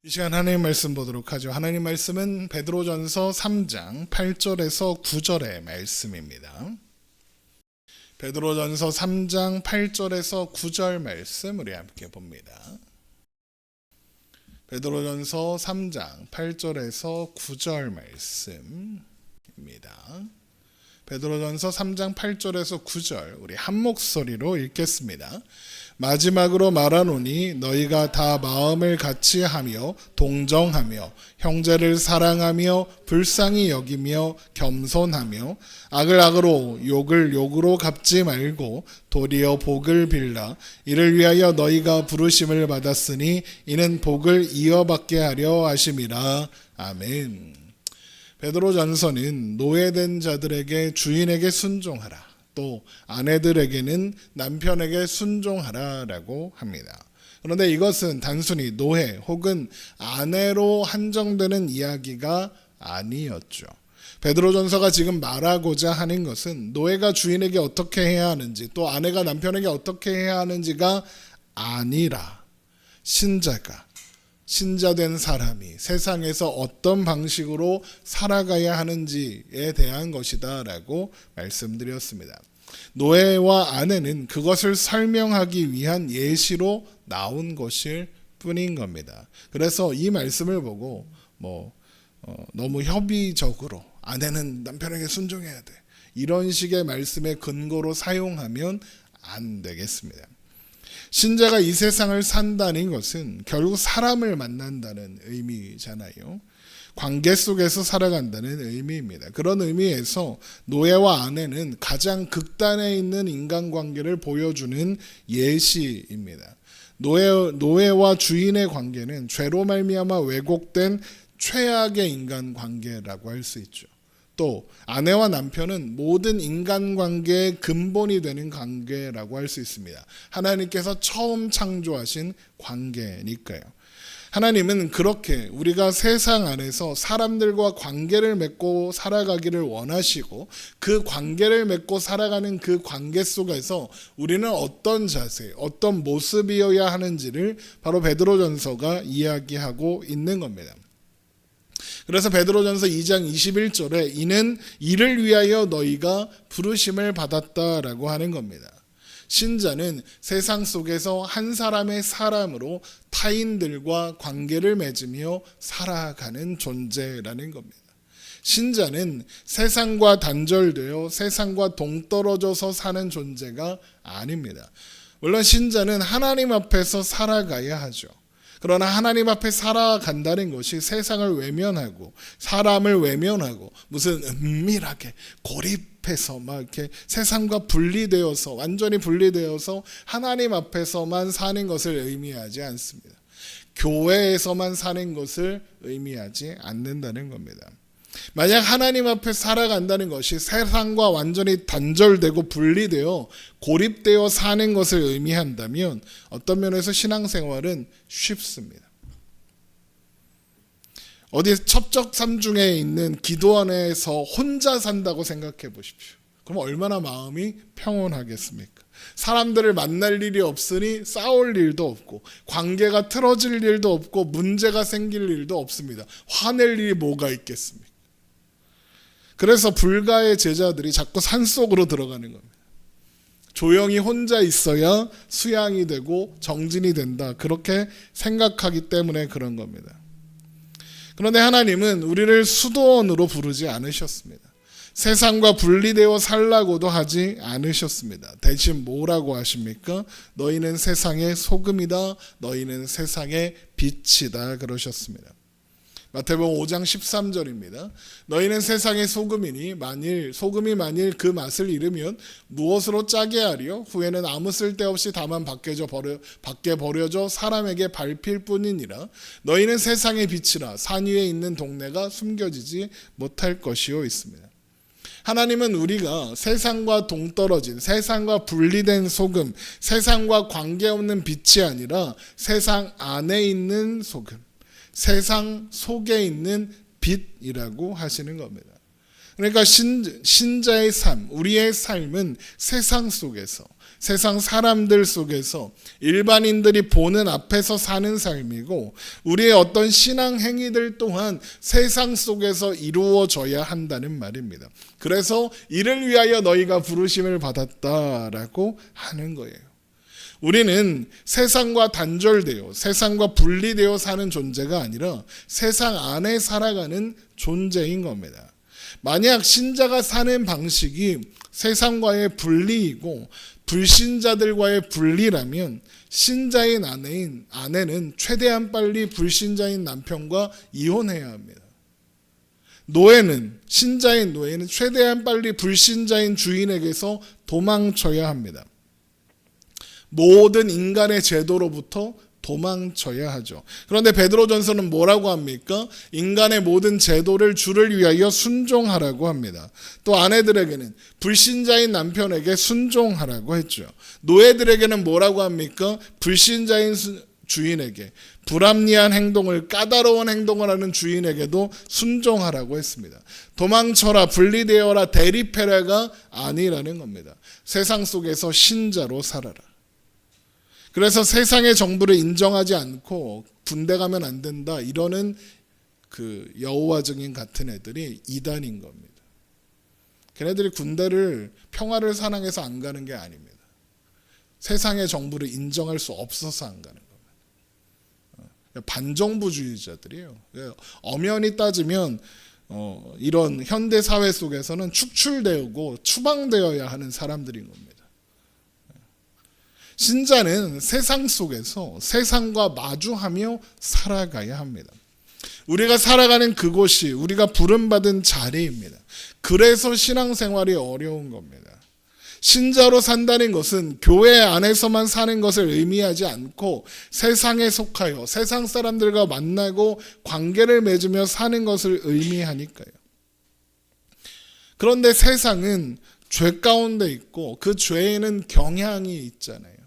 이 시간 하나님 말씀 보도록 하죠. 하나님 말씀은 베드로전서 3장 8절에서 9절의 말씀입니다. 베드로전서 3장 8절에서 9절 말씀 우리 함께 봅니다. 베드로전서 3장 8절에서 9절 말씀입니다. 베드로전서 3장 8절에서 9절 우리 한 목소리로 읽겠습니다. 마지막으로 말하노니 너희가 다 마음을 같이 하며 동정하며 형제를 사랑하며 불쌍히 여기며 겸손하며 악을 악으로 욕을 욕으로 갚지 말고 도리어 복을 빌라. 이를 위하여 너희가 부르심을 받았으니 이는 복을 이어받게 하려 하심이라. 아멘. 베드로전서는 노예된 자들에게 주인에게 순종하라, 또 아내들에게는 남편에게 순종하라라고 합니다. 그런데 이것은 단순히 노예 혹은 아내로 한정되는 이야기가 아니었죠. 베드로전서가 지금 말하고자 하는 것은 노예가 주인에게 어떻게 해야 하는지, 또 아내가 남편에게 어떻게 해야 하는지가 아니라 신자된 사람이 세상에서 어떤 방식으로 살아가야 하는지에 대한 것이다 라고 말씀드렸습니다. 노예와 아내는 그것을 설명하기 위한 예시로 나온 것일 뿐인 겁니다. 그래서 이 말씀을 보고 너무 협의적으로 아내는 남편에게 순종해야 돼, 이런 식의 말씀의 근거로 사용하면 안 되겠습니다. 신자가 이 세상을 산다는 것은 결국 사람을 만난다는 의미잖아요. 관계 속에서 살아간다는 의미입니다. 그런 의미에서 노예와 아내는 가장 극단에 있는 인간관계를 보여주는 예시입니다. 노예와 주인의 관계는 죄로 말미암아 왜곡된 최악의 인간관계라고 할 수 있죠. 또 아내와 남편은 모든 인간관계의 근본이 되는 관계라고 할 수 있습니다. 하나님께서 처음 창조하신 관계니까요. 하나님은 그렇게 우리가 세상 안에서 사람들과 관계를 맺고 살아가기를 원하시고, 그 관계를 맺고 살아가는 그 관계 속에서 우리는 어떤 자세, 어떤 모습이어야 하는지를 바로 베드로전서가 이야기하고 있는 겁니다. 그래서 베드로전서 2장 21절에 이는 이를 위하여 너희가 부르심을 받았다라고 하는 겁니다. 신자는 세상 속에서 한 사람의 사람으로 타인들과 관계를 맺으며 살아가는 존재라는 겁니다. 신자는 세상과 단절되어 세상과 동떨어져서 사는 존재가 아닙니다. 물론 신자는 하나님 앞에서 살아가야 하죠. 그러나 하나님 앞에 살아간다는 것이 세상을 외면하고 사람을 외면하고 무슨 은밀하게 고립해서 막 이렇게 세상과 분리되어서 완전히 분리되어서 하나님 앞에서만 사는 것을 의미하지 않습니다. 교회에서만 사는 것을 의미하지 않는다는 겁니다. 만약 하나님 앞에 살아간다는 것이 세상과 완전히 단절되고 분리되어 고립되어 사는 것을 의미한다면 어떤 면에서 신앙생활은 쉽습니다. 어디 첩적삼중에 있는 기도원에서 혼자 산다고 생각해 보십시오. 그럼 얼마나 마음이 평온하겠습니까? 사람들을 만날 일이 없으니 싸울 일도 없고 관계가 틀어질 일도 없고 문제가 생길 일도 없습니다. 화낼 일이 뭐가 있겠습니까? 그래서 불가의 제자들이 자꾸 산속으로 들어가는 겁니다. 조용히 혼자 있어야 수양이 되고 정진이 된다, 그렇게 생각하기 때문에 그런 겁니다. 그런데 하나님은 우리를 수도원으로 부르지 않으셨습니다. 세상과 분리되어 살라고도 하지 않으셨습니다. 대신 뭐라고 하십니까? 너희는 세상의 소금이다, 너희는 세상의 빛이다 그러셨습니다. 마태복음 5장 13절입니다. 너희는 세상의 소금이니 소금이 만일 그 맛을 잃으면 무엇으로 짜게 하리요? 후에는 아무 쓸데없이 다만 밖에 버려져 사람에게 밟힐 뿐이니라. 너희는 세상의 빛이라. 산 위에 있는 동네가 숨겨지지 못할 것이요 있습니다. 하나님은 우리가 세상과 동떨어진, 세상과 분리된 소금, 세상과 관계없는 빛이 아니라 세상 안에 있는 소금, 세상 속에 있는 빛이라고 하시는 겁니다. 그러니까 신자의 삶, 우리의 삶은 세상 속에서, 세상 사람들 속에서 일반인들이 보는 앞에서 사는 삶이고, 우리의 어떤 신앙 행위들 또한 세상 속에서 이루어져야 한다는 말입니다. 그래서 이를 위하여 너희가 부르심을 받았다라고 하는 거예요. 우리는 세상과 단절되어, 세상과 분리되어 사는 존재가 아니라 세상 안에 살아가는 존재인 겁니다. 만약 신자가 사는 방식이 세상과의 분리이고 불신자들과의 분리라면 신자인 아내는 최대한 빨리 불신자인 남편과 이혼해야 합니다. 신자인 노예는 최대한 빨리 불신자인 주인에게서 도망쳐야 합니다. 모든 인간의 제도로부터 도망쳐야 하죠. 그런데 베드로전서는 뭐라고 합니까? 인간의 모든 제도를 주를 위하여 순종하라고 합니다. 또 아내들에게는 불신자인 남편에게 순종하라고 했죠. 노예들에게는 뭐라고 합니까? 불신자인 주인에게, 불합리한 행동을, 까다로운 행동을 하는 주인에게도 순종하라고 했습니다. 도망쳐라, 분리되어라, 대립해라가 아니라는 겁니다. 세상 속에서 신자로 살아라. 그래서 세상의 정부를 인정하지 않고 군대 가면 안 된다 이러는 그 여호와 증인 같은 애들이 이단인 겁니다. 걔네들이 군대를 평화를 사랑해서 안 가는 게 아닙니다. 세상의 정부를 인정할 수 없어서 안 가는 겁니다. 반정부주의자들이에요. 엄연히 따지면 이런 현대 사회 속에서는 축출되고 추방되어야 하는 사람들인 겁니다. 신자는 세상 속에서 세상과 마주하며 살아가야 합니다. 우리가 살아가는 그곳이 우리가 부름받은 자리입니다. 그래서 신앙생활이 어려운 겁니다. 신자로 산다는 것은 교회 안에서만 사는 것을 의미하지 않고 세상에 속하여 세상 사람들과 만나고 관계를 맺으며 사는 것을 의미하니까요. 그런데 세상은 죄 가운데 있고 그 죄에는 경향이 있잖아요.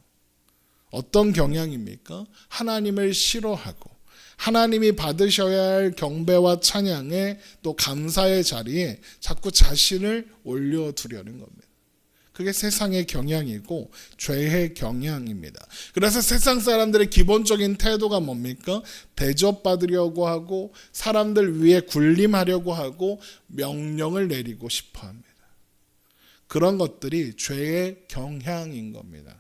어떤 경향입니까? 하나님을 싫어하고 하나님이 받으셔야 할 경배와 찬양에 또 감사의 자리에 자꾸 자신을 올려두려는 겁니다. 그게 세상의 경향이고 죄의 경향입니다. 그래서 세상 사람들의 기본적인 태도가 뭡니까? 대접받으려고 하고 사람들 위에 군림하려고 하고 명령을 내리고 싶어 합니다. 그런 것들이 죄의 경향인 겁니다.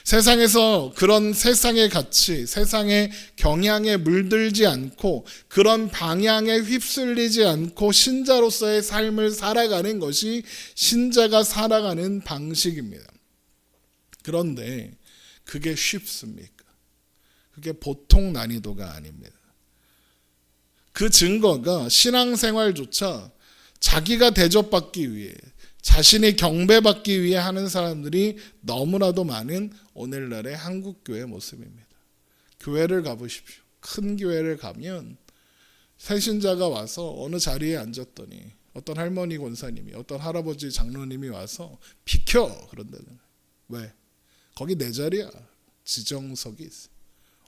세상에서 그런 세상의 가치, 세상의 경향에 물들지 않고 그런 방향에 휩쓸리지 않고 신자로서의 삶을 살아가는 것이 신자가 살아가는 방식입니다. 그런데 그게 쉽습니까? 그게 보통 난이도가 아닙니다. 그 증거가 신앙생활조차 자기가 대접받기 위해 자신이 경배받기 위해 하는 사람들이 너무나도 많은 오늘날의 한국교회 모습입니다. 교회를 가보십시오. 큰 교회를 가면 새신자가 와서 어느 자리에 앉았더니 어떤 할머니 권사님이 어떤 할아버지 장로님이 와서 비켜 그런다잖아요. 왜? 거기 내 자리야. 지정석이 있어.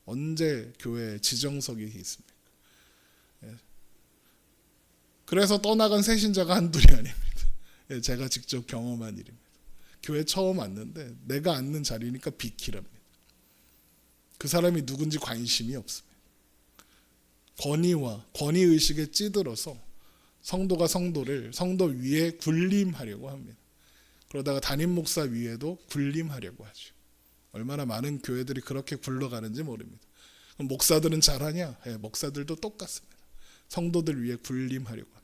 언제 교회에 지정석이 있습니까? 그래서 떠나간 새신자가 한둘이 아닙니다. 제가 직접 경험한 일입니다. 교회 처음 왔는데 내가 앉는 자리니까 비키랍니다. 그 사람이 누군지 관심이 없습니다. 권위의식에 찌들어서 성도가 성도 위에 군림하려고 합니다. 그러다가 담임 목사 위에도 군림하려고 하죠. 얼마나 많은 교회들이 그렇게 굴러가는지 모릅니다. 그럼 목사들은 잘하냐? 목사들도 똑같습니다. 성도들 위에 군림하려고 합니다.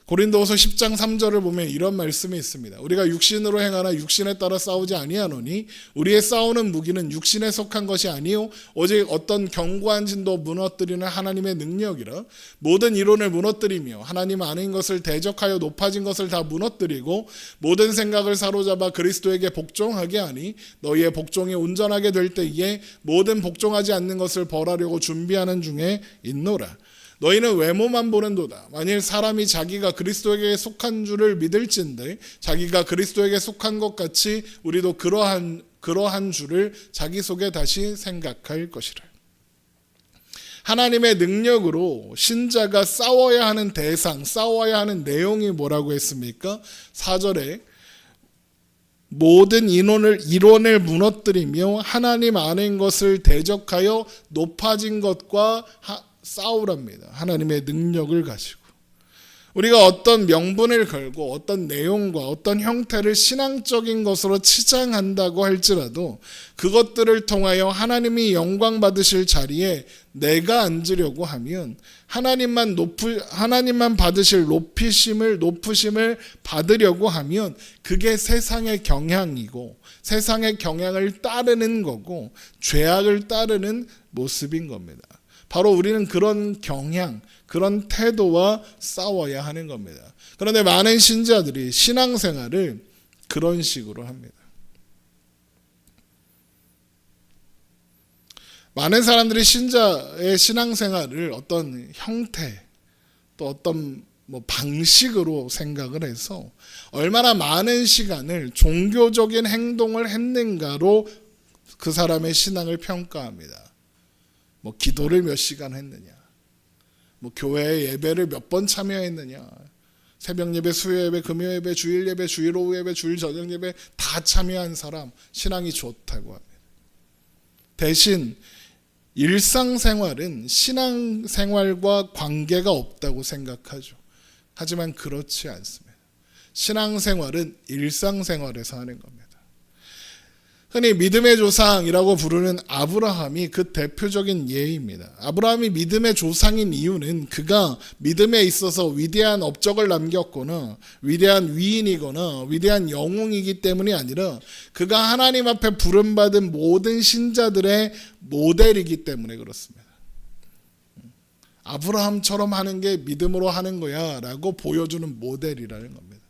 고린도후서 10장 3절을 보면 이런 말씀이 있습니다. 우리가 육신으로 행하나 육신에 따라 싸우지 아니하노니 우리의 싸우는 무기는 육신에 속한 것이 아니요 오직 어떤 견고한 진도 무너뜨리는 하나님의 능력이라. 모든 이론을 무너뜨리며 하나님 아닌 것을 대적하여 높아진 것을 다 무너뜨리고 모든 생각을 사로잡아 그리스도에게 복종하게 하니 너희의 복종이 온전하게 될 때에 모든 복종하지 않는 것을 벌하려고 준비하는 중에 있노라. 너희는 외모만 보는도다. 만일 사람이 자기가 그리스도에게 속한 줄을 믿을진데 자기가 그리스도에게 속한 것 같이 우리도 그러한 줄을 자기 속에 다시 생각할 것이라. 하나님의 능력으로 신자가 싸워야 하는 대상, 싸워야 하는 내용이 뭐라고 했습니까? 4절에 모든 이론을 무너뜨리며 하나님 안인 것을 대적하여 높아진 것과 싸우랍니다. 하나님의 능력을 가지고. 우리가 어떤 명분을 걸고 어떤 내용과 어떤 형태를 신앙적인 것으로 치장한다고 할지라도 그것들을 통하여 하나님이 영광 받으실 자리에 내가 앉으려고 하면 하나님만 받으실 높으심을 받으려고 하면 그게 세상의 경향이고 세상의 경향을 따르는 거고 죄악을 따르는 모습인 겁니다. 바로 우리는 그런 경향, 그런 태도와 싸워야 하는 겁니다. 그런데 많은 신자들이 신앙생활을 그런 식으로 합니다. 많은 사람들이 신자의 신앙생활을 어떤 형태, 또 어떤 방식으로 생각을 해서 얼마나 많은 시간을 종교적인 행동을 했는가로 그 사람의 신앙을 평가합니다. 기도를 몇 시간 했느냐, 교회 예배를 몇 번 참여했느냐, 새벽 예배, 수요 예배, 금요 예배, 주일 예배, 주일 오후 예배, 주일 저녁 예배 다 참여한 사람 신앙이 좋다고 합니다. 대신 일상생활은 신앙생활과 관계가 없다고 생각하죠. 하지만 그렇지 않습니다. 신앙생활은 일상생활에서 하는 겁니다. 흔히 믿음의 조상이라고 부르는 아브라함이 그 대표적인 예입니다. 아브라함이 믿음의 조상인 이유는 그가 믿음에 있어서 위대한 업적을 남겼거나 위대한 위인이거나 위대한 영웅이기 때문이 아니라 그가 하나님 앞에 부름받은 모든 신자들의 모델이기 때문에 그렇습니다. 아브라함처럼 하는 게 믿음으로 하는 거야 라고 보여주는 모델이라는 겁니다.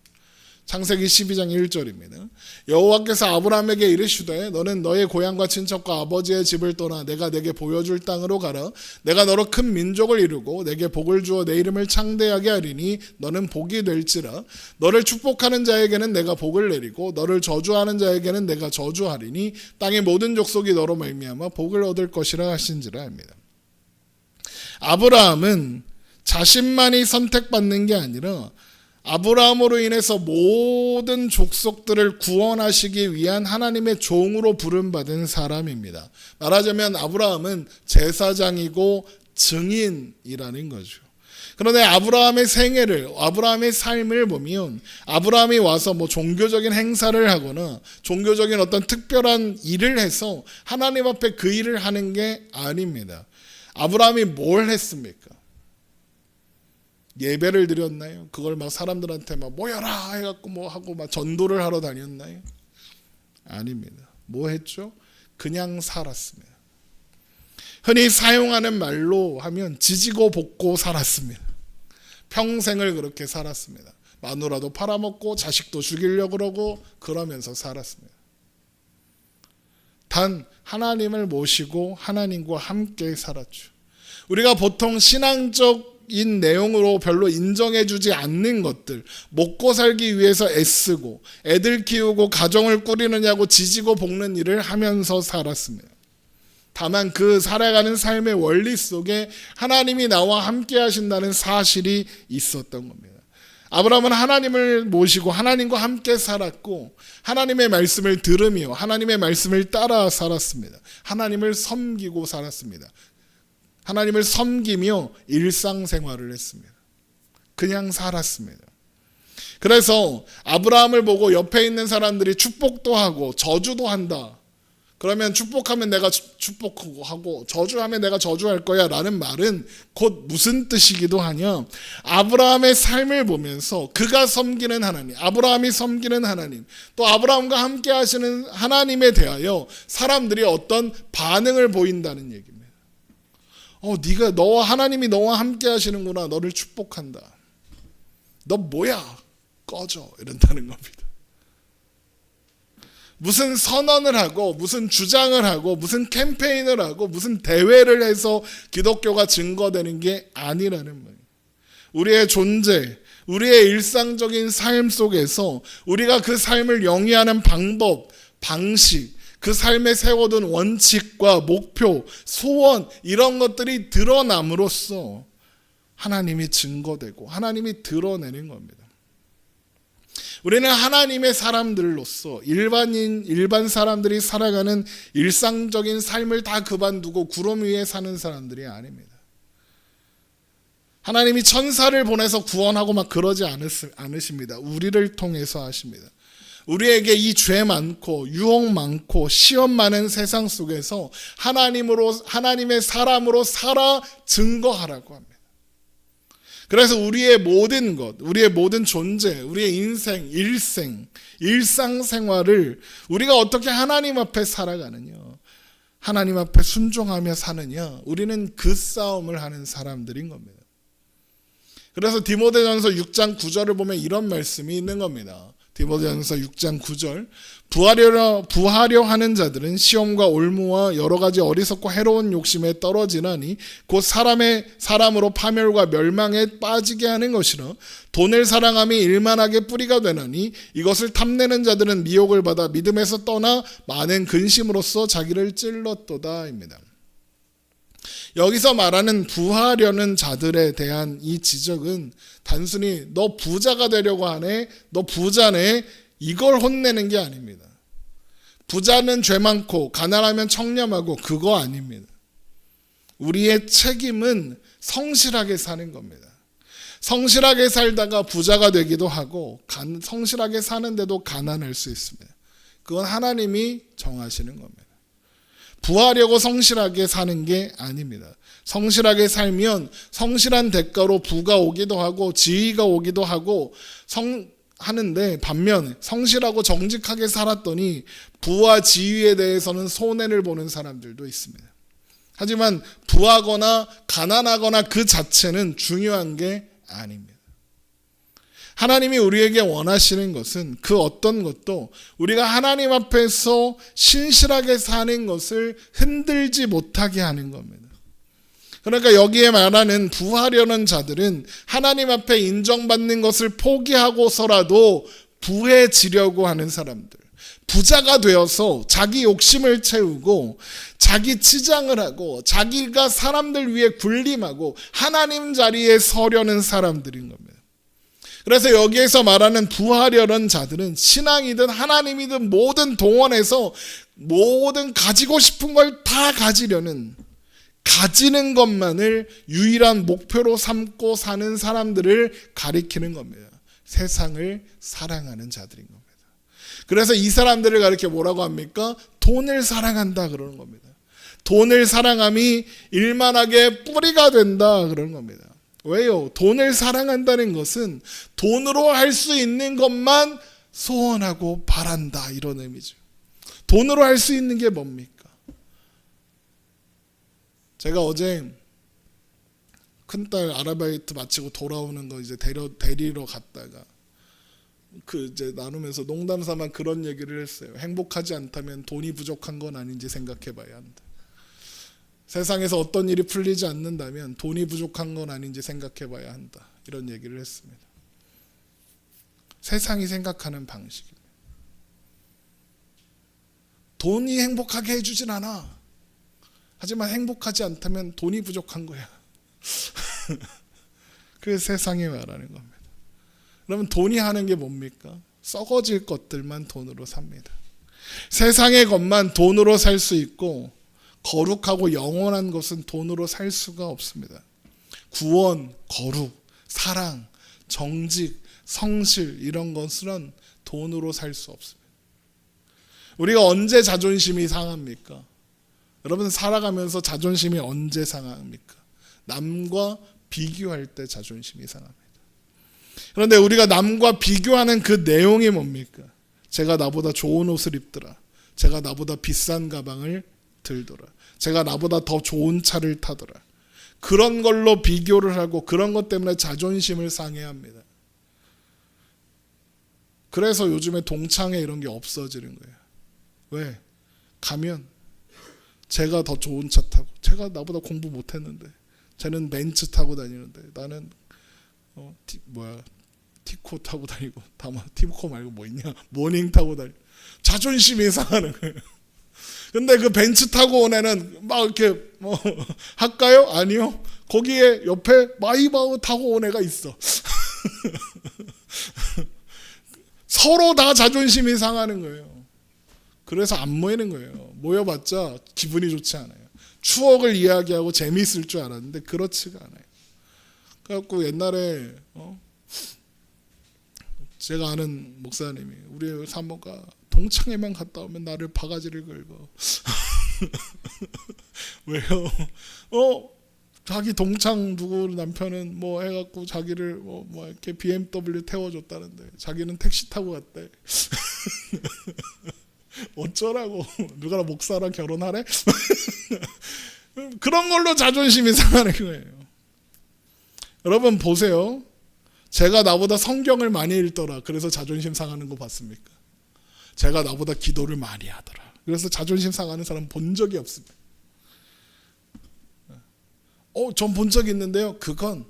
창세기 12장 1절입니다. 여호와께서 아브라함에게 이르시되 너는 너의 고향과 친척과 아버지의 집을 떠나 내가 내게 보여줄 땅으로 가라. 내가 너로 큰 민족을 이루고 내게 복을 주어 내 이름을 창대하게 하리니 너는 복이 될지라. 너를 축복하는 자에게는 내가 복을 내리고 너를 저주하는 자에게는 내가 저주하리니 땅의 모든 족속이 너로 말미암아 복을 얻을 것이라 하신지라 합니다. 아브라함은 자신만이 선택받는 게 아니라 아브라함으로 인해서 모든 족속들을 구원하시기 위한 하나님의 종으로 부름받은 사람입니다. 말하자면 아브라함은 제사장이고 증인이라는 거죠. 그런데 아브라함의 아브라함의 삶을 보면 아브라함이 와서 종교적인 행사를 하거나 종교적인 어떤 특별한 일을 해서 하나님 앞에 그 일을 하는 게 아닙니다. 아브라함이 뭘 했습니까? 예배를 드렸나요? 그걸 사람들한테 모여라 해갖고 하고 전도를 하러 다녔나요? 아닙니다. 뭐 했죠? 그냥 살았습니다. 흔히 사용하는 말로 하면 지지고 볶고 살았습니다. 평생을 그렇게 살았습니다. 마누라도 팔아먹고 자식도 죽이려고 그러고 그러면서 살았습니다. 단 하나님을 모시고 하나님과 함께 살았죠. 우리가 보통 신앙적인 내용으로 별로 인정해주지 않는 것들, 먹고 살기 위해서 애쓰고 애들 키우고 가정을 꾸리느냐고 지지고 볶는 일을 하면서 살았습니다. 다만 그 살아가는 삶의 원리 속에 하나님이 나와 함께 하신다는 사실이 있었던 겁니다. 아브라함은 하나님을 모시고 하나님과 함께 살았고 하나님의 말씀을 들으며 하나님의 말씀을 따라 살았습니다. 하나님을 섬기고 살았습니다. 하나님을 섬기며 일상생활을 했습니다. 그냥 살았습니다. 그래서 아브라함을 보고 옆에 있는 사람들이 축복도 하고 저주도 한다. 그러면 축복하면 내가 축복하고 저주하면 내가 저주할 거야 라는 말은 곧 무슨 뜻이기도 하냐. 아브라함의 삶을 보면서 그가 섬기는 하나님, 아브라함이 섬기는 하나님, 또 아브라함과 함께 하시는 하나님에 대하여 사람들이 어떤 반응을 보인다는 얘기입니다. 하나님이 너와 함께 하시는구나. 너를 축복한다. 너 뭐야? 꺼져. 이런다는 겁니다. 무슨 선언을 하고 무슨 주장을 하고 무슨 캠페인을 하고 무슨 대회를 해서 기독교가 증거되는 게 아니라는 거예요. 우리의 존재, 우리의 일상적인 삶 속에서 우리가 그 삶을 영위하는 방법, 방식, 그 삶에 세워둔 원칙과 목표, 소원 이런 것들이 드러남으로써 하나님이 증거되고 하나님이 드러내는 겁니다. 우리는 하나님의 사람들로서 일반 사람들이 살아가는 일상적인 삶을 다 그만두고 구름 위에 사는 사람들이 아닙니다. 하나님이 천사를 보내서 구원하고 막 그러지 않으십니다. 우리를 통해서 하십니다. 우리에게 이 죄 많고 유혹 많고 시험 많은 세상 속에서 하나님의 사람으로 살아 증거하라고 합니다. 그래서 우리의 모든 것, 우리의 모든 존재, 우리의 인생, 일상생활을 우리가 어떻게 하나님 앞에 살아가느냐, 하나님 앞에 순종하며 사느냐, 우리는 그 싸움을 하는 사람들인 겁니다. 그래서 디모데전서 6장 9절을 보면 이런 말씀이 있는 겁니다. 디모데전서 6장 9절, 부하려 하는 자들은 시험과 올무와 여러 가지 어리석고 해로운 욕심에 떨어지나니 곧 사람으로 파멸과 멸망에 빠지게 하는 것이라. 돈을 사랑함이 일만하게 뿌리가 되나니 이것을 탐내는 자들은 미혹을 받아 믿음에서 떠나 많은 근심으로써 자기를 찔렀도다입니다. 여기서 말하는 부하려는 자들에 대한 이 지적은 단순히 너 부자가 되려고 하네, 너 부자네, 이걸 혼내는 게 아닙니다. 부자는 죄 많고 가난하면 청렴하고 그거 아닙니다. 우리의 책임은 성실하게 사는 겁니다. 성실하게 살다가 부자가 되기도 하고 성실하게 사는데도 가난할 수 있습니다. 그건 하나님이 정하시는 겁니다. 부하려고 성실하게 사는 게 아닙니다. 성실하게 살면 성실한 대가로 부가 오기도 하고 지위가 오기도 하고 하는데, 반면 성실하고 정직하게 살았더니 부와 지위에 대해서는 손해를 보는 사람들도 있습니다. 하지만 부하거나 가난하거나 그 자체는 중요한 게 아닙니다. 하나님이 우리에게 원하시는 것은 그 어떤 것도 우리가 하나님 앞에서 신실하게 사는 것을 흔들지 못하게 하는 겁니다. 그러니까 여기에 말하는 부하려는 자들은 하나님 앞에 인정받는 것을 포기하고서라도 부해지려고 하는 사람들, 부자가 되어서 자기 욕심을 채우고 자기 치장을 하고 자기가 사람들 위해 군림하고 하나님 자리에 서려는 사람들인 겁니다. 그래서 여기에서 말하는 부하려는 자들은 신앙이든 하나님이든 모든 동원해서 모든 가지고 싶은 걸 다 가지는 것만을 유일한 목표로 삼고 사는 사람들을 가리키는 겁니다. 세상을 사랑하는 자들인 겁니다. 그래서 이 사람들을 가리켜 뭐라고 합니까? 돈을 사랑한다 그러는 겁니다. 돈을 사랑함이 일만하게 뿌리가 된다 그러는 겁니다. 왜요? 돈을 사랑한다는 것은 돈으로 할 수 있는 것만 소원하고 바란다 이런 의미죠. 돈으로 할 수 있는 게 뭡니까? 제가 어제 큰딸 아르바이트 마치고 돌아오는 거 이제 데리러 갔다가 이제 나누면서 농담 삼아 그런 얘기를 했어요. 행복하지 않다면 돈이 부족한 건 아닌지 생각해 봐야 한다. 세상에서 어떤 일이 풀리지 않는다면 돈이 부족한 건 아닌지 생각해 봐야 한다. 이런 얘기를 했습니다. 세상이 생각하는 방식입니다. 돈이 행복하게 해주진 않아. 하지만 행복하지 않다면 돈이 부족한 거야. 그게 세상이 말하는 겁니다. 그러면 돈이 하는 게 뭡니까? 썩어질 것들만 돈으로 삽니다. 세상의 것만 돈으로 살 수 있고 거룩하고 영원한 것은 돈으로 살 수가 없습니다. 구원, 거룩, 사랑, 정직, 성실 이런 것은 돈으로 살 수 없습니다. 우리가 언제 자존심이 상합니까? 여러분 살아가면서 자존심이 언제 상합니까? 남과 비교할 때 자존심이 상합니다. 그런데 우리가 남과 비교하는 그 내용이 뭡니까? 제가 나보다 좋은 옷을 입더라. 제가 나보다 비싼 가방을 들더라. 제가 나보다 더 좋은 차를 타더라. 그런 걸로 비교를 하고 그런 것 때문에 자존심을 상해합니다. 그래서 요즘에 동창회 이런 게 없어지는 거예요. 왜? 가면 제가 더 좋은 차 타고, 제가 나보다 공부 못했는데, 쟤는 벤츠 타고 다니는데, 나는 티코 타고 다니고, 티코 말고 뭐 있냐? 모닝 타고 다니고, 자존심이 상하는 거예요. 근데 그 벤츠 타고 온 애는 막 이렇게 뭐 할까요? 아니요. 거기에 옆에 마이바흐 타고 온 애가 있어. 서로 다 자존심이 상하는 거예요. 그래서 안 모이는 거예요. 모여봤자 기분이 좋지 않아요. 추억을 이야기하고 재미있을 줄 알았는데 그렇지가 않아요. 그래갖고 옛날에 제가 아는 목사님이 우리 사모가 동창회만 갔다 오면 나를 바가지를 긁어. 왜요? 자기 동창 누구 남편은 뭐 해갖고 자기를 뭐 이렇게 BMW 태워줬다는데 자기는 택시 타고 갔대. 어쩌라고? 누가 목사랑 결혼하래? 그런 걸로 자존심이 상하는 거예요. 여러분 보세요. 제가 나보다 성경을 많이 읽더라. 그래서 자존심 상하는 거 봤습니까? 제가 나보다 기도를 많이 하더라. 그래서 자존심 상하는 사람 본 적이 없습니다. 전 본 적이 있는데요. 그건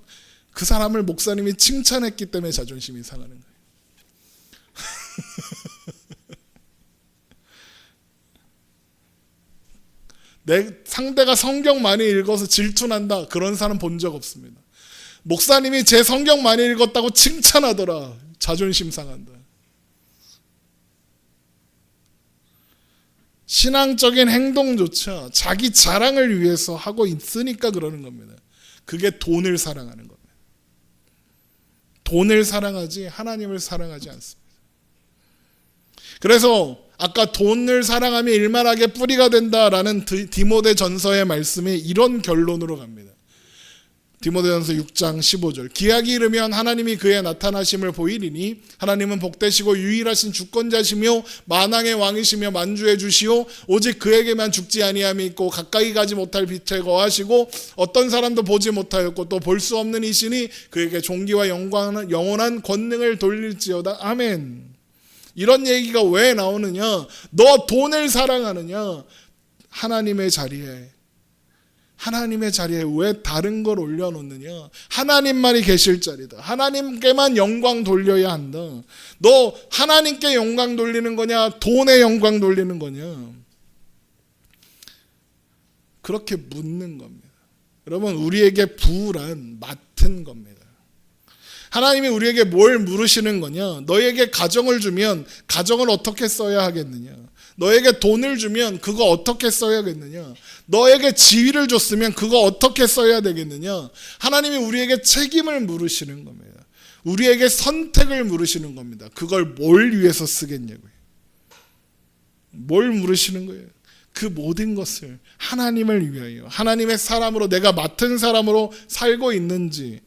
그 사람을 목사님이 칭찬했기 때문에 자존심이 상하는 거예요. 내 상대가 성경 많이 읽어서 질투난다. 그런 사람 본 적 없습니다. 목사님이 제 성경 많이 읽었다고 칭찬하더라. 자존심 상한다. 신앙적인 행동조차 자기 자랑을 위해서 하고 있으니까 그러는 겁니다. 그게 돈을 사랑하는 겁니다. 돈을 사랑하지 하나님을 사랑하지 않습니다. 그래서 아까 돈을 사랑하면 일만하게 뿌리가 된다라는 디모데 전서의 말씀이 이런 결론으로 갑니다. 디모데전서 6장 15절. 기약이 이르면 하나님이 그의 나타나심을 보이리니 하나님은 복되시고 유일하신 주권자시며 만왕의 왕이시며 만주의 주시오 오직 그에게만 죽지 아니함이 있고 가까이 가지 못할 빛에 거하시고 어떤 사람도 보지 못하였고 또 볼 수 없는 이시니 그에게 존귀와 영원한 권능을 돌릴지어다. 아멘. 이런 얘기가 왜 나오느냐? 너 돈을 사랑하느냐? 하나님의 자리에 왜 다른 걸 올려놓느냐? 하나님만이 계실 자리다. 하나님께만 영광 돌려야 한다. 너 하나님께 영광 돌리는 거냐? 돈에 영광 돌리는 거냐? 그렇게 묻는 겁니다. 여러분, 우리에게 부란 맡은 겁니다. 하나님이 우리에게 뭘 물으시는 거냐? 너에게 가정을 주면 가정을 어떻게 써야 하겠느냐? 너에게 돈을 주면 그거 어떻게 써야겠느냐? 너에게 지위를 줬으면 그거 어떻게 써야 되겠느냐? 하나님이 우리에게 책임을 물으시는 겁니다. 우리에게 선택을 물으시는 겁니다. 그걸 뭘 위해서 쓰겠냐고요. 뭘 물으시는 거예요? 그 모든 것을 하나님을 위하여 하나님의 사람으로 내가 맡은 사람으로 살고 있는지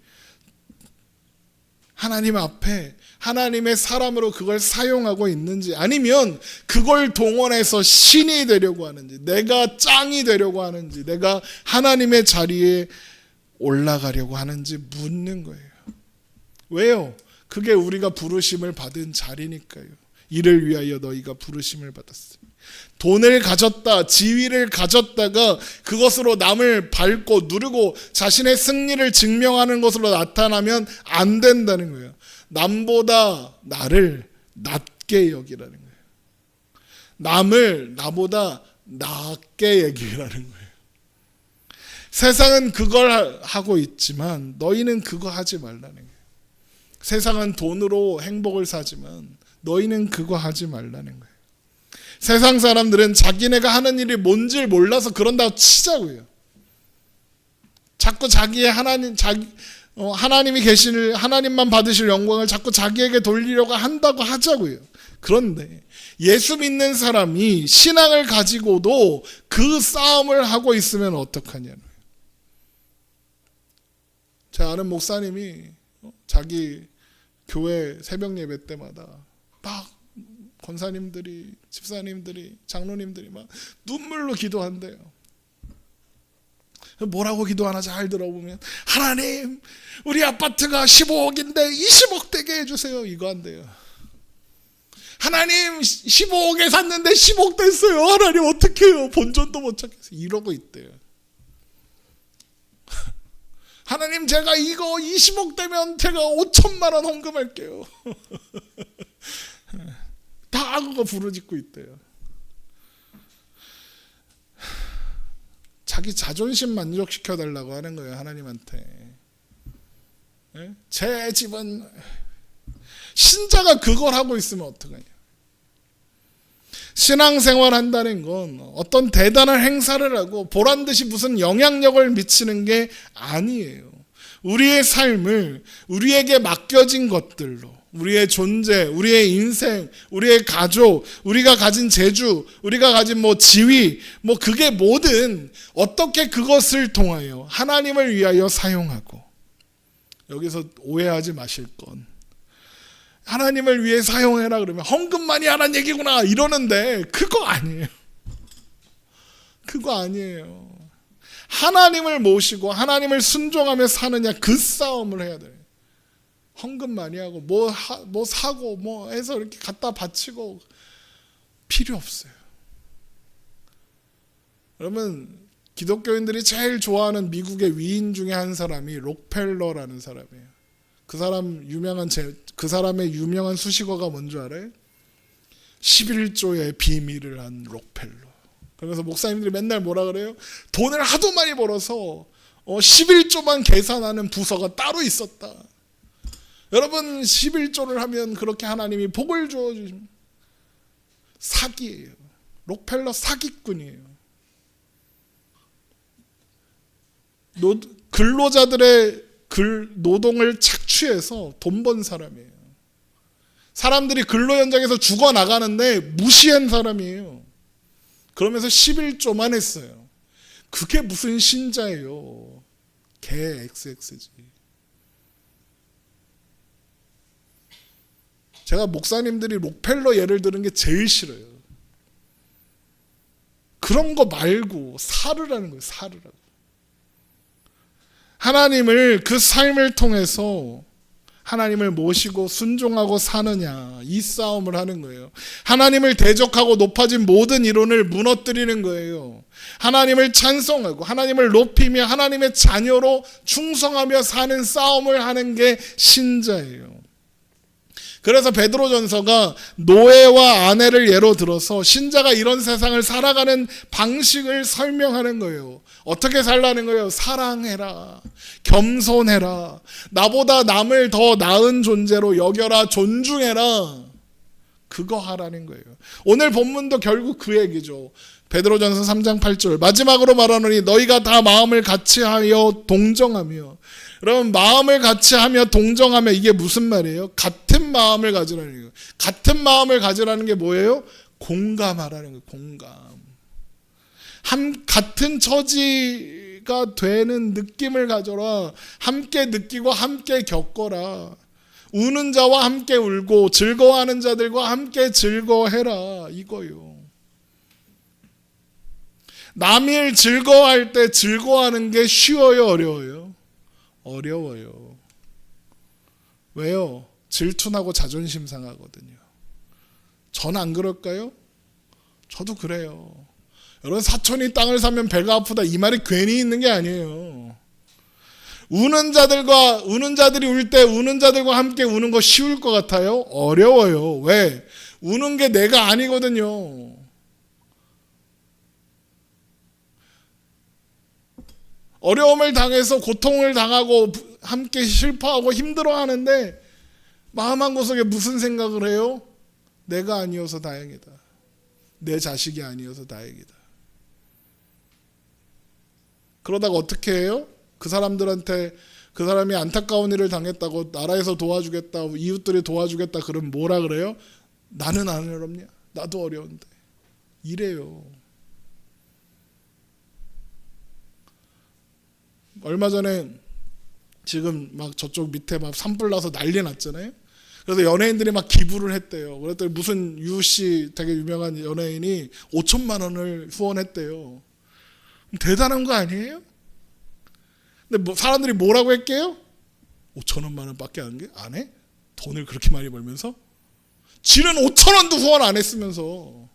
하나님 앞에 하나님의 사람으로 그걸 사용하고 있는지 아니면 그걸 동원해서 신이 되려고 하는지 내가 짱이 되려고 하는지 내가 하나님의 자리에 올라가려고 하는지 묻는 거예요. 왜요? 그게 우리가 부르심을 받은 자리니까요. 이를 위하여 너희가 부르심을 받았어요. 돈을 가졌다, 지위를 가졌다가 그것으로 남을 밟고 누르고 자신의 승리를 증명하는 것으로 나타나면 안 된다는 거예요. 남보다 나를 낮게 여기라는 거예요. 남을 나보다 낮게 여기라는 거예요. 세상은 그걸 하고 있지만 너희는 그거 하지 말라는 거예요. 세상은 돈으로 행복을 사지만 너희는 그거 하지 말라는 거예요. 세상 사람들은 자기네가 하는 일이 뭔지 몰라서 그런다고 치자고요. 자꾸 자기의 하나님이 계실 하나님만 받으실 영광을 자꾸 자기에게 돌리려고 한다고 하자고요. 그런데 예수 믿는 사람이 신앙을 가지고도 그 싸움을 하고 있으면 어떡하냐는 거예요. 제 아는 목사님이 자기 교회 새벽 예배 때마다 막 권사님들이, 집사님들이, 장로님들이 막 눈물로 기도한대요. 뭐라고 기도하나 잘 들어보면 하나님 우리 아파트가 15억인데 20억 되게 해주세요 이거 한대요. 하나님 15억에 샀는데 10억 됐어요. 하나님 어떡해요. 본전도 못 찾겠어요. 이러고 있대요. 하나님 제가 이거 20억 되면 제가 5천만 원 헌금할게요. 다 그거 부르짖고 있대요. 자기 자존심 만족시켜 달라고 하는 거예요, 하나님한테. 제 집은, 신자가 그걸 하고 있으면 어떡하냐. 신앙생활 한다는 건 어떤 대단한 행사를 하고 보란듯이 무슨 영향력을 미치는 게 아니에요. 우리의 삶을 우리에게 맡겨진 것들로, 우리의 존재, 우리의 인생, 우리의 가족, 우리가 가진 재주, 우리가 가진 지위, 그게 뭐든 어떻게 그것을 통하여 하나님을 위하여 사용하고, 여기서 오해하지 마실 건, 하나님을 위해 사용해라 그러면 헌금 많이 하라는 얘기구나 이러는데 그거 아니에요. 그거 아니에요. 하나님을 모시고 하나님을 순종하며 사느냐, 그 싸움을 해야 돼요. 헌금 많이 하고 뭐 사고 해서 이렇게 갖다 바치고 필요 없어요. 그러면 기독교인들이 제일 좋아하는 미국의 위인 중에 한 사람이 록펠러라는 사람이에요. 그 사람의 유명한 수식어가 뭔지 알아요? 11조의 비밀을 한 록펠러. 그래서 목사님들이 맨날 뭐라 그래요? 돈을 하도 많이 벌어서 11조만 계산하는 부서가 따로 있었다. 여러분, 11조를 하면 그렇게 하나님이 복을 주어주십니다. 사기예요. 록펠러 사기꾼이에요. 근로자들의 노동을 착취해서 돈 번 사람이에요. 사람들이 근로 현장에서 죽어나가는데 무시한 사람이에요. 그러면서 11조만 했어요. 그게 무슨 신자예요. 개 XX지. 제가 목사님들이 록펠러 예를 드는 게 제일 싫어요. 그런 거 말고 살으라는 거예요. 살으라고. 하나님을, 그 삶을 통해서 하나님을 모시고 순종하고 사느냐, 이 싸움을 하는 거예요. 하나님을 대적하고 높아진 모든 이론을 무너뜨리는 거예요. 하나님을 찬송하고 하나님을 높이며 하나님의 자녀로 충성하며 사는 싸움을 하는 게 신자예요. 그래서 베드로전서가 노예와 아내를 예로 들어서 신자가 이런 세상을 살아가는 방식을 설명하는 거예요. 어떻게 살라는 거예요? 사랑해라, 겸손해라, 나보다 남을 더 나은 존재로 여겨라, 존중해라. 그거 하라는 거예요. 오늘 본문도 결국 그 얘기죠. 베드로전서 3장 8절, 마지막으로 말하노니 너희가 다 마음을 같이하여 동정하며. 여러분, 마음을 같이하며 동정하며, 이게 무슨 말이에요? 같은 마음을 가지라는 거예요. 같은 마음을 가지라는 게 뭐예요? 공감하라는 거예요. 공감. 같은 처지가 되는 느낌을 가져라. 함께 느끼고 함께 겪어라. 우는 자와 함께 울고 즐거워하는 자들과 함께 즐거워해라, 이거요. 남일 즐거워할 때 즐거워하는 게 쉬워요, 어려워요? 어려워요. 왜요? 질투나고 자존심 상하거든요. 전 안 그럴까요? 저도 그래요. 여러분, 사촌이 땅을 사면 배가 아프다, 이 말이 괜히 있는 게 아니에요. 우는 자들이 울 때 우는 자들과 함께 우는 거 쉬울 것 같아요? 어려워요. 왜? 우는 게 내가 아니거든요. 어려움을 당해서 고통을 당하고 함께 슬퍼하고 힘들어하는데 마음 한구석에 무슨 생각을 해요? 내가 아니어서 다행이다. 내 자식이 아니어서 다행이다. 그러다가 어떻게 해요? 그 사람들한테, 그 사람이 안타까운 일을 당했다고 나라에서 도와주겠다, 이웃들이 도와주겠다 그러면 뭐라 그래요? 나는 안 어렵냐? 나도 어려운데. 이래요. 얼마 전에 지금 막 저쪽 밑에 막 산불 나서 난리 났잖아요. 그래서 연예인들이 막 기부를 했대요. 그랬더니 무슨 유씨, 되게 유명한 연예인이 5천만 원을 후원했대요. 대단한 거 아니에요? 근데 사람들이 뭐라고 했게요? 5천원만 원밖에 안 해? 돈을 그렇게 많이 벌면서? 지는 5천 원도 후원 안 했으면서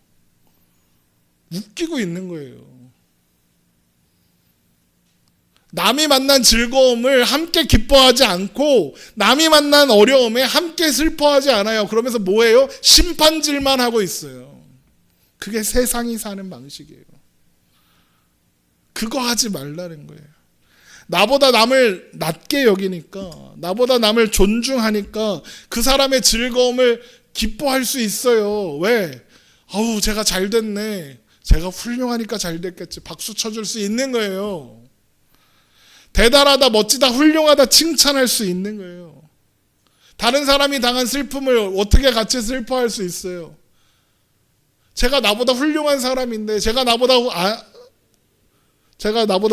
웃기고 있는 거예요. 남이 만난 즐거움을 함께 기뻐하지 않고 남이 만난 어려움에 함께 슬퍼하지 않아요. 그러면서 뭐예요? 심판질만 하고 있어요. 그게 세상이 사는 방식이에요. 그거 하지 말라는 거예요. 나보다 남을 낮게 여기니까, 나보다 남을 존중하니까 그 사람의 즐거움을 기뻐할 수 있어요. 왜? 아우, 제가 잘 됐네. 제가 훌륭하니까 잘 됐겠지. 박수 쳐줄 수 있는 거예요. 대단하다, 멋지다, 훌륭하다 칭찬할 수 있는 거예요. 다른 사람이 당한 슬픔을 어떻게 같이 슬퍼할 수 있어요? 제가 나보다 훌륭한 사람인데, 제가 나보다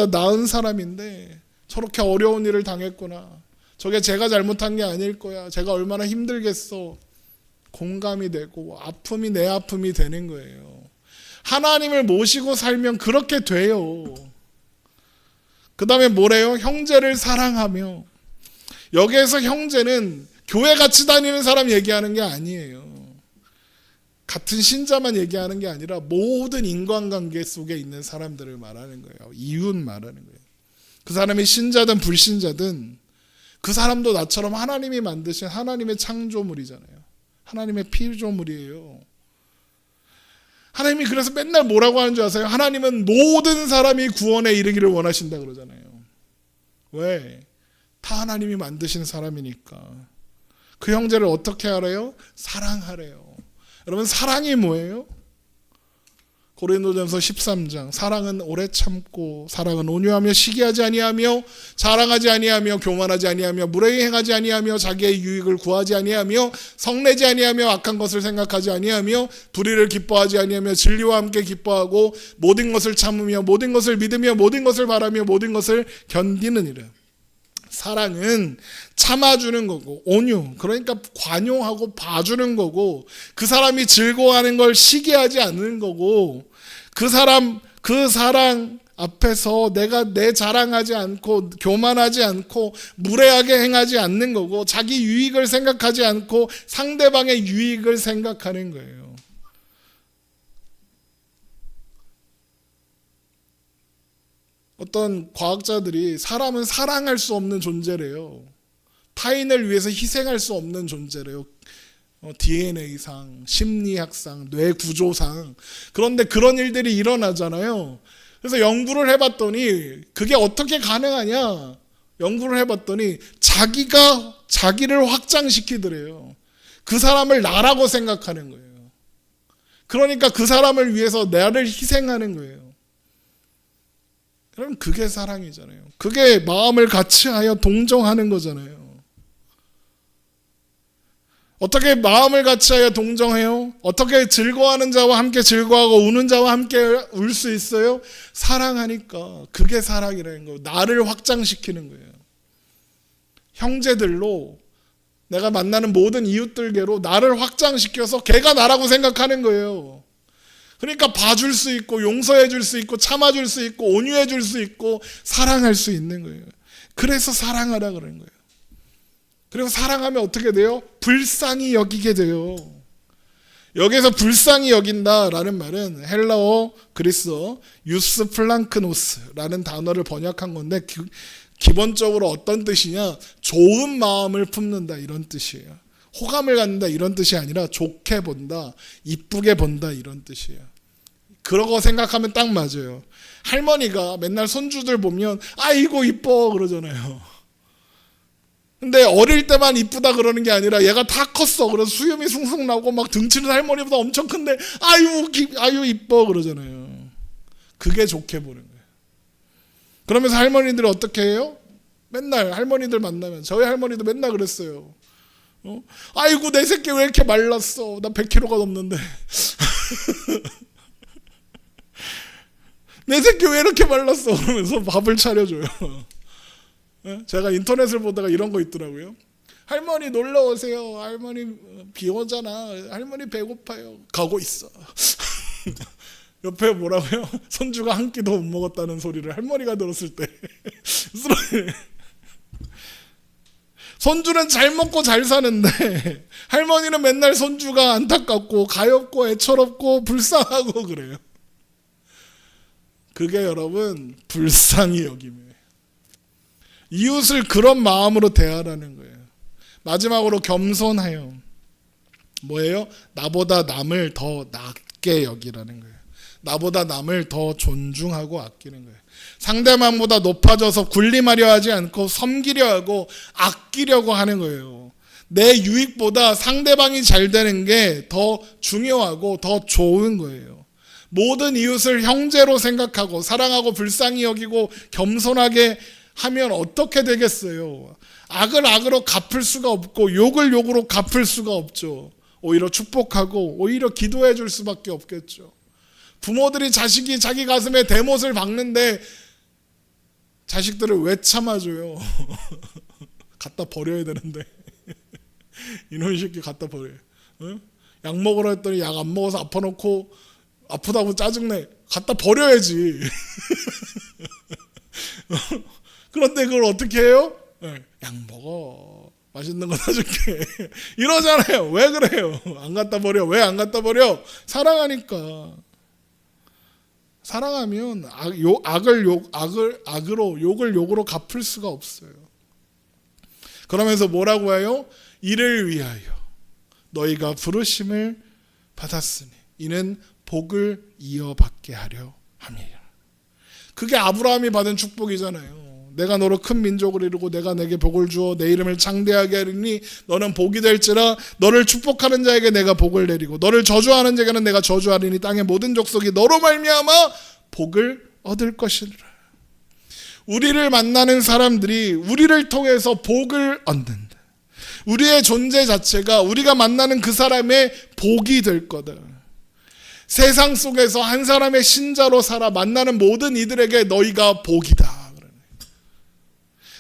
나은 사람인데 저렇게 어려운 일을 당했구나. 저게 제가 잘못한 게 아닐 거야. 제가 얼마나 힘들겠어. 공감이 되고 아픔이 내 아픔이 되는 거예요. 하나님을 모시고 살면 그렇게 돼요. 그 다음에 뭐래요? 형제를 사랑하며. 여기에서 형제는 교회 같이 다니는 사람 얘기하는 게 아니에요. 같은 신자만 얘기하는 게 아니라 모든 인간관계 속에 있는 사람들을 말하는 거예요. 이웃 말하는 거예요. 그 사람이 신자든 불신자든 그 사람도 나처럼 하나님이 만드신 하나님의 창조물이잖아요. 하나님의 피조물이에요. 하나님이 그래서 맨날 뭐라고 하는 줄 아세요? 하나님은 모든 사람이 구원에 이르기를 원하신다 그러잖아요. 왜? 다 하나님이 만드신 사람이니까. 그 형제를 어떻게 하래요? 사랑하래요. 여러분, 사랑이 뭐예요? 고린도전서 13장. 사랑은 오래 참고, 사랑은 온유하며 시기하지 아니하며 자랑하지 아니하며 교만하지 아니하며 무례히 행하지 아니하며 자기의 유익을 구하지 아니하며 성내지 아니하며 악한 것을 생각하지 아니하며 불의를 기뻐하지 아니하며 진리와 함께 기뻐하고 모든 것을 참으며 모든 것을 믿으며 모든 것을 바라며 모든 것을 견디느니라. 사랑은 참아주는 거고, 온유, 그러니까 관용하고 봐주는 거고, 그 사람이 즐거워하는 걸 시기하지 않는 거고, 그 사랑 앞에서 내가 내 자랑하지 않고 교만하지 않고 무례하게 행하지 않는 거고, 자기 유익을 생각하지 않고 상대방의 유익을 생각하는 거예요. 어떤 과학자들이 사람은 사랑할 수 없는 존재래요. 타인을 위해서 희생할 수 없는 존재래요. DNA상, 심리학상, 뇌 구조상. 그런데 그런 일들이 일어나잖아요. 그래서 연구를 해봤더니 그게 어떻게 가능하냐? 연구를 해봤더니 자기를 확장시키더래요. 그 사람을 나라고 생각하는 거예요. 그러니까 그 사람을 위해서 나를 희생하는 거예요. 그럼 그게 사랑이잖아요. 그게 마음을 같이하여 동정하는 거잖아요. 어떻게 마음을 같이하여 동정해요? 어떻게 즐거워하는 자와 함께 즐거워하고 우는 자와 함께 울 수 있어요? 사랑하니까. 그게 사랑이라는 거예요. 나를 확장시키는 거예요. 형제들로, 내가 만나는 모든 이웃들께로 나를 확장시켜서 걔가 나라고 생각하는 거예요. 그러니까 봐줄 수 있고 용서해 줄 수 있고 참아줄 수 있고 온유해 줄 수 있고 사랑할 수 있는 거예요. 그래서 사랑하라 그런 거예요. 그리고 사랑하면 어떻게 돼요? 불쌍히 여기게 돼요. 여기서 불쌍히 여긴다라는 말은 헬라어, 그리스어 유스 플랑크노스라는 단어를 번역한 건데 기본적으로 어떤 뜻이냐? 좋은 마음을 품는다 이런 뜻이에요. 호감을 갖는다 이런 뜻이 아니라 좋게 본다, 이쁘게 본다 이런 뜻이에요. 그러고 생각하면 딱 맞아요. 할머니가 맨날 손주들 보면 아이고 이뻐 그러잖아요. 근데 어릴 때만 이쁘다 그러는 게 아니라 얘가 다 컸어. 그래서 수염이 숭숭 나고 막 등치는 할머니보다 엄청 큰데 아유 이뻐 그러잖아요. 그게 좋게 보는 거예요. 그러면서 할머니들이 어떻게 해요? 맨날 할머니들 만나면, 저희 할머니도 맨날 그랬어요. 아이고 내 새끼 왜 이렇게 말랐어? 나 100kg가 넘는데. 내 새끼 왜 이렇게 말랐어? 그러면서 밥을 차려줘요. 제가 인터넷을 보다가 이런 거 있더라고요. 할머니 놀러 오세요. 할머니 비 오잖아. 할머니 배고파요. 가고 있어. 옆에 뭐라고요? 손주가 한 끼도 못 먹었다는 소리를 할머니가 들었을 때 손주는 잘 먹고 잘 사는데 할머니는 맨날 손주가 안타깝고 가엾고 애처롭고 불쌍하고 그래요. 그게 여러분 불쌍히 여김이에요. 이웃을 그런 마음으로 대하라는 거예요. 마지막으로 겸손하여. 뭐예요? 나보다 남을 더 낮게 여기라는 거예요. 나보다 남을 더 존중하고 아끼는 거예요. 상대방보다 높아져서 군림하려 하지 않고 섬기려 하고 아끼려고 하는 거예요. 내 유익보다 상대방이 잘 되는 게 더 중요하고 더 좋은 거예요. 모든 이웃을 형제로 생각하고 사랑하고 불쌍히 여기고 겸손하게 하면 어떻게 되겠어요? 악을 악으로 갚을 수가 없고 욕을 욕으로 갚을 수가 없죠. 오히려 축복하고 오히려 기도해 줄 수밖에 없겠죠. 부모들이 자식이 자기 가슴에 대못을 박는데 자식들을 왜 참아줘요? 갖다 버려야 되는데 이놈의 새끼 갖다 버려요. 응? 약 먹으라 했더니 약 안 먹어서 아파놓고 아프다고 짜증내. 갖다 버려야지. 그런데 그걸 어떻게 해요? 약 먹어. 맛있는 거 사줄게. 이러잖아요. 왜 그래요? 안 갖다 버려. 왜 안 갖다 버려? 사랑하니까. 사랑하면 악으로 욕을 욕으로 갚을 수가 없어요. 그러면서 뭐라고 해요? 이를 위하여 너희가 부르심을 받았으니 이는 복을 이어받게 하려 함이라. 그게 아브라함이 받은 축복이잖아요. 내가 너로 큰 민족을 이루고 내가 내게 복을 주어 내 이름을 창대하게 하리니 너는 복이 될지라. 너를 축복하는 자에게 내가 복을 내리고 너를 저주하는 자에게는 내가 저주하리니 땅의 모든 족속이 너로 말미암아 복을 얻을 것이라. 우리를 만나는 사람들이 우리를 통해서 복을 얻는다. 우리의 존재 자체가 우리가 만나는 그 사람의 복이 될 거다. 세상 속에서 한 사람의 신자로 살아 만나는 모든 이들에게 너희가 복이다.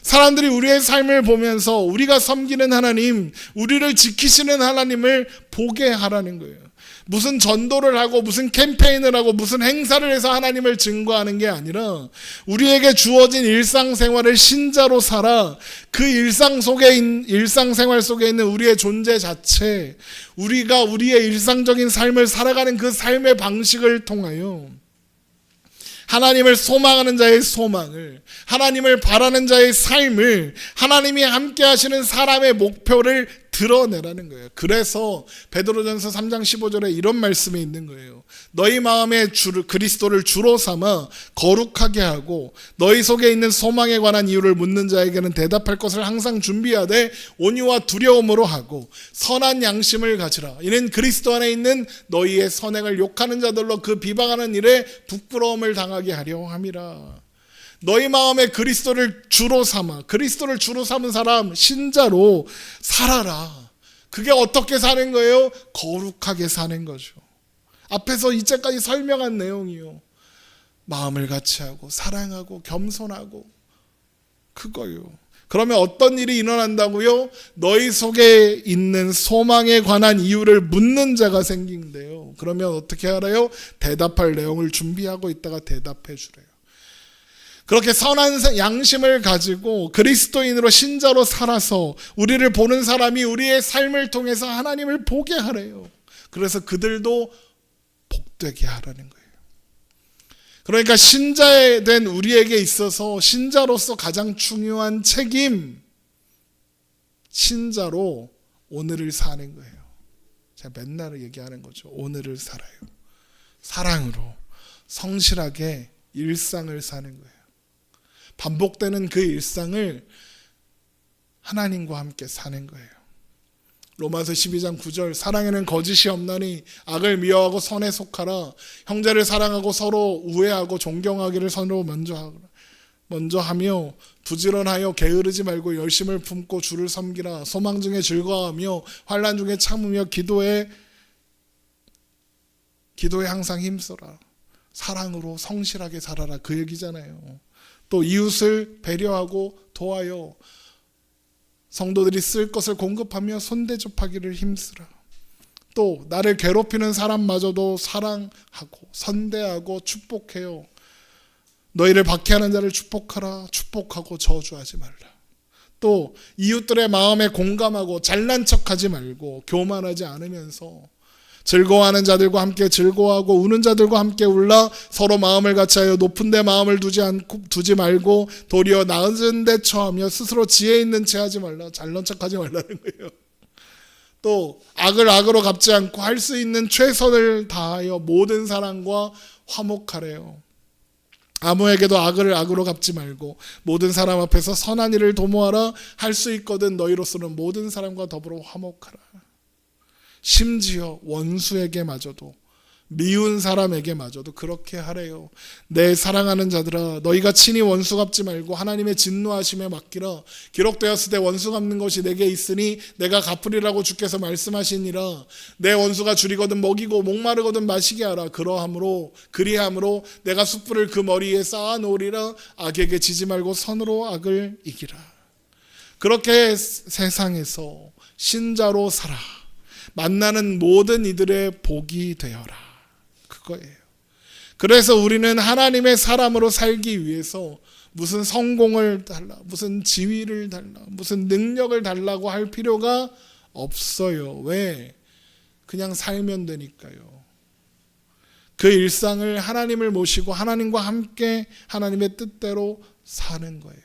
사람들이 우리의 삶을 보면서 우리가 섬기는 하나님, 우리를 지키시는 하나님을 보게 하라는 거예요. 무슨 전도를 하고 무슨 캠페인을 하고 무슨 행사를 해서 하나님을 증거하는 게 아니라 우리에게 주어진 일상생활을 신자로 살아 그 일상생활 속에 있는 우리의 존재 자체, 우리가 우리의 일상적인 삶을 살아가는 그 삶의 방식을 통하여 하나님을 소망하는 자의 소망을, 하나님을 바라는 자의 삶을, 하나님이 함께 하시는 사람의 목표를 드러내라는 거예요. 그래서 베드로전서 3장 15절에 이런 말씀이 있는 거예요. 너희 마음에 그리스도를 주로 삼아 거룩하게 하고 너희 속에 있는 소망에 관한 이유를 묻는 자에게는 대답할 것을 항상 준비하되 온유와 두려움으로 하고 선한 양심을 가지라. 이는 그리스도 안에 있는 너희의 선행을 욕하는 자들로 그 비방하는 일에 부끄러움을 당하게 하려 함이라. 너희 마음에 그리스도를 주로 삼아, 그리스도를 주로 삼은 사람 신자로 살아라. 그게 어떻게 사는 거예요? 거룩하게 사는 거죠. 앞에서 이제까지 설명한 내용이요. 마음을 같이 하고 사랑하고 겸손하고 그거요. 그러면 어떤 일이 일어난다고요? 너희 속에 있는 소망에 관한 이유를 묻는 자가 생긴대요. 그러면 어떻게 알아요? 대답할 내용을 준비하고 있다가 대답해 주래요. 그렇게 선한 양심을 가지고 그리스도인으로 신자로 살아서 우리를 보는 사람이 우리의 삶을 통해서 하나님을 보게 하래요. 그래서 그들도 복되게 하라는 거예요. 그러니까 신자에 된 우리에게 있어서 신자로서 가장 중요한 책임, 신자로 오늘을 사는 거예요. 제가 맨날 얘기하는 거죠. 오늘을 살아요. 사랑으로 성실하게 일상을 사는 거예요. 반복되는 그 일상을 하나님과 함께 사는 거예요. 로마서 12장 9절 사랑에는 거짓이 없나니 악을 미워하고 선에 속하라. 형제를 사랑하고 서로 우애하고 존경하기를 서로 먼저 하며 부지런하여 게으르지 말고 열심을 품고 주를 섬기라. 소망 중에 즐거워하며 환난 중에 참으며 기도에 항상 힘써라. 사랑으로 성실하게 살아라. 그 얘기잖아요. 또 이웃을 배려하고 도와요. 성도들이 쓸 것을 공급하며 손대접하기를 힘쓰라. 또 나를 괴롭히는 사람마저도 사랑하고 선대하고 축복해요. 너희를 박해하는 자를 축복하라. 축복하고 저주하지 말라. 또 이웃들의 마음에 공감하고 잘난 척하지 말고 교만하지 않으면서 즐거워하는 자들과 함께 즐거워하고 우는 자들과 함께 울라. 서로 마음을 같이하여 높은 데 마음을 두지 말고 도리어 낮은 데 처하며 스스로 지혜 있는 채 하지 말라. 잘난 척하지 말라는 거예요. 또 악을 악으로 갚지 않고 할 수 있는 최선을 다하여 모든 사람과 화목하래요. 아무에게도 악을 악으로 갚지 말고 모든 사람 앞에서 선한 일을 도모하라. 할 수 있거든 너희로서는 모든 사람과 더불어 화목하라. 심지어 원수에게마저도, 미운 사람에게마저도 그렇게 하래요. 내 사랑하는 자들아, 너희가 친히 원수 갚지 말고 하나님의 진노하심에 맡기라. 기록되었을 때 원수 갚는 것이 내게 있으니 내가 갚으리라고 주께서 말씀하시니라. 내 원수가 줄이거든 먹이고 목마르거든 마시게 하라. 그리함으로 내가 숯불을 그 머리에 쌓아 놓으리라. 악에게 지지 말고 선으로 악을 이기라. 그렇게 세상에서 신자로 살아 만나는 모든 이들의 복이 되어라. 그거예요. 그래서 우리는 하나님의 사람으로 살기 위해서 무슨 성공을 달라, 무슨 지위를 달라, 무슨 능력을 달라고 할 필요가 없어요. 왜? 그냥 살면 되니까요. 그 일상을 하나님을 모시고 하나님과 함께 하나님의 뜻대로 사는 거예요.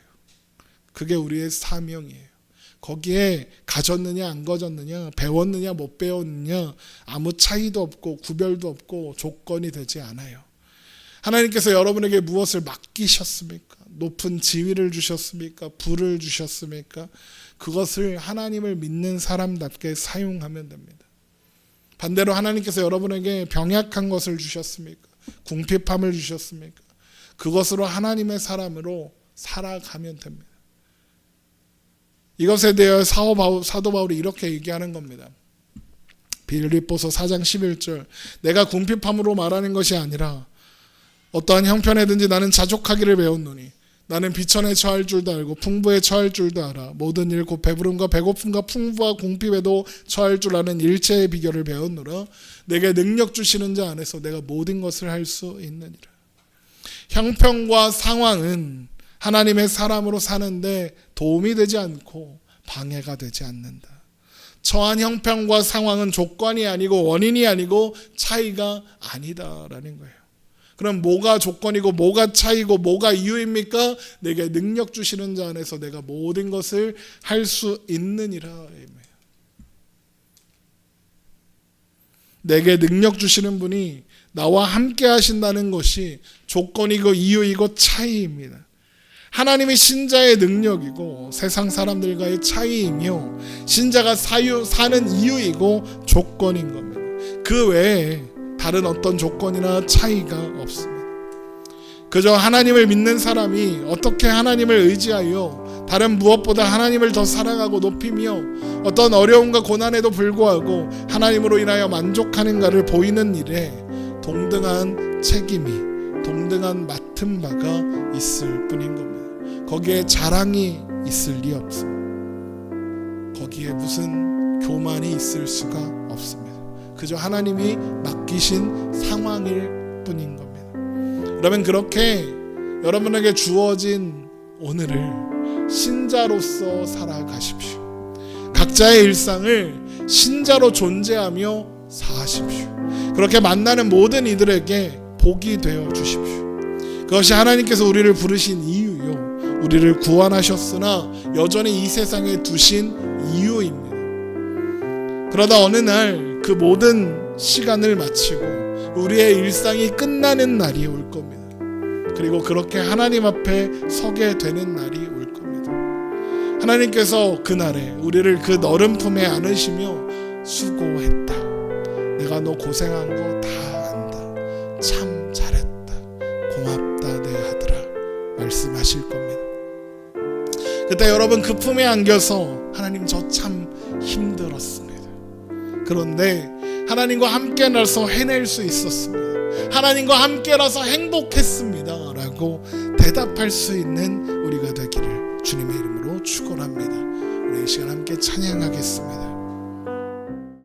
그게 우리의 사명이에요. 거기에 가졌느냐 안 가졌느냐, 배웠느냐 못 배웠느냐 아무 차이도 없고 구별도 없고 조건이 되지 않아요. 하나님께서 여러분에게 무엇을 맡기셨습니까? 높은 지위를 주셨습니까? 부를 주셨습니까? 그것을 하나님을 믿는 사람답게 사용하면 됩니다. 반대로 하나님께서 여러분에게 병약한 것을 주셨습니까? 궁핍함을 주셨습니까? 그것으로 하나님의 사람으로 살아가면 됩니다. 이것에 대해 사도 바울이 이렇게 얘기하는 겁니다. 빌립보서 4장 11절, 내가 궁핍함으로 말하는 것이 아니라 어떠한 형편에든지 나는 자족하기를 배웠노니 나는 비천에 처할 줄도 알고 풍부에 처할 줄도 알아. 모든 일 곧 배부름과 배고픔과 풍부와 궁핍에도 처할 줄 아는 일체의 비결을 배웠노라. 내게 능력 주시는 자 안에서 내가 모든 것을 할 수 있느니라. 형편과 상황은 하나님의 사람으로 사는데 도움이 되지 않고 방해가 되지 않는다. 처한 형편과 상황은 조건이 아니고 원인이 아니고 차이가 아니다라는 거예요. 그럼 뭐가 조건이고 뭐가 차이고 뭐가 이유입니까? 내게 능력 주시는 자 안에서 내가 모든 것을 할 수 있느니라. 내게 능력 주시는 분이 나와 함께 하신다는 것이 조건이고 이유이고 차이입니다. 하나님이 신자의 능력이고 세상 사람들과의 차이이며 신자가 사는 이유이고 조건인 겁니다. 그 외에 다른 어떤 조건이나 차이가 없습니다. 그저 하나님을 믿는 사람이 어떻게 하나님을 의지하여 다른 무엇보다 하나님을 더 사랑하고 높이며 어떤 어려움과 고난에도 불구하고 하나님으로 인하여 만족하는가를 보이는 일에 동등한 책임이, 동등한 맡은 바가 있을 뿐인 겁니다. 거기에 자랑이 있을 리 없습니다. 거기에 무슨 교만이 있을 수가 없습니다. 그저 하나님이 맡기신 상황일 뿐인 겁니다. 그러면 그렇게 여러분에게 주어진 오늘을 신자로서 살아가십시오. 각자의 일상을 신자로 존재하며 사십시오. 그렇게 만나는 모든 이들에게 복이 되어 주십시오. 그것이 하나님께서 우리를 부르신 이유요, 우리를 구원하셨으나 여전히 이 세상에 두신 이유입니다. 그러다 어느 날 그 모든 시간을 마치고 우리의 일상이 끝나는 날이 올 겁니다. 그리고 그렇게 하나님 앞에 서게 되는 날이 올 겁니다. 하나님께서 그날에 우리를 그 너른 품에 안으시며 수고했다, 내가 너 고생한 거 다 안다, 참 잘했다, 고맙다 내 아들아 말씀하실 겁니다. 그때 여러분 그 품에 안겨서 하나님 저 참 힘들었습니다. 그런데 하나님과 함께라서 해낼 수 있었습니다. 하나님과 함께라서 행복했습니다 라고 대답할 수 있는 우리가 되기를 주님의 이름으로 축원합니다. 우리 이 시간 함께 찬양하겠습니다.